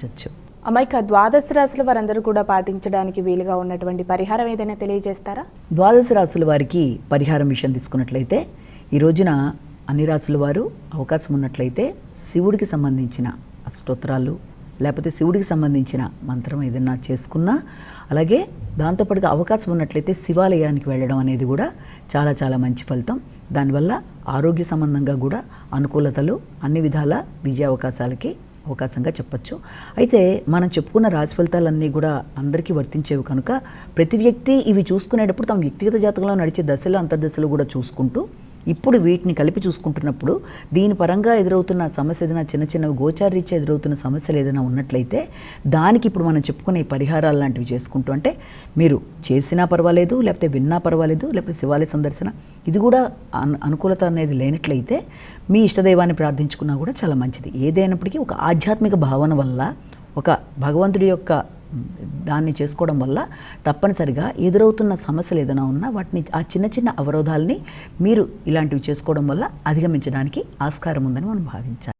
అధిగమించవచ్చు. అమ్మాయిక ద్వాదశ రాశుల వారందరూ కూడా పాటించడానికి వీలుగా ఉన్నటువంటి పరిహారం ఏదైనా తెలియజేస్తారా? ద్వాదశ రాశుల వారికి పరిహారం విషయం తీసుకున్నట్లయితే ఈ రోజున అన్ని రాశుల వారు అవకాశం ఉన్నట్లయితే శివుడికి సంబంధించిన స్తోత్రాలు లేకపోతే శివుడికి సంబంధించిన మంత్రం ఏదైనా చేసుకున్నా, అలాగే దాంతోపాటుగా అవకాశం ఉన్నట్లయితే శివాలయానికి వెళ్ళడం అనేది కూడా చాలా చాలా మంచి ఫలితం. దానివల్ల ఆరోగ్య సంబంధంగా కూడా అనుకూలతలు, అన్ని విధాల విజయ అవకాశంగా చెప్పచ్చు. అయితే మనం చెప్పుకున్న రాశి ఫలితాలన్నీ కూడా అందరికీ వర్తించేవి కనుక ప్రతి వ్యక్తి ఇవి చూసుకునేటప్పుడు తమ వ్యక్తిగత జాతకంలో నడిచే దశలు అంతర్దశలు కూడా చూసుకుంటూ ఇప్పుడు వీటిని కలిపి చూసుకుంటున్నప్పుడు దీని పరంగా ఎదురవుతున్న సమస్య ఏదైనా చిన్నవి గోచారీత్యా ఎదురవుతున్న సమస్యలు ఏదైనా ఉన్నట్లయితే దానికి ఇప్పుడు మనం చెప్పుకునే పరిహారాలు లాంటివి చేసుకుంటూ, అంటే మీరు చేసినా పర్వాలేదు, లేకపోతే విన్నా పర్వాలేదు, లేకపోతే శివాలయ సందర్శన ఇది కూడా అనుకూలత అనేది లేనట్లయితే మీ ఇష్టదైవాన్ని ప్రార్థించుకున్నా కూడా చాలా మంచిది. ఏదైనప్పటికీ ఒక ఆధ్యాత్మిక భావన వల్ల, ఒక భగవంతుడి యొక్క దాన్ని చేసుకోవడం వల్ల తప్పనిసరిగా ఎదురవుతున్న సమస్యలు ఏదైనా ఉన్నా వాటిని, ఆ చిన్న అవరోధాలని మీరు ఇలాంటివి చేసుకోవడం వల్ల అధిగమించడానికి ఆస్కారం ఉందని మనం భావించాలి.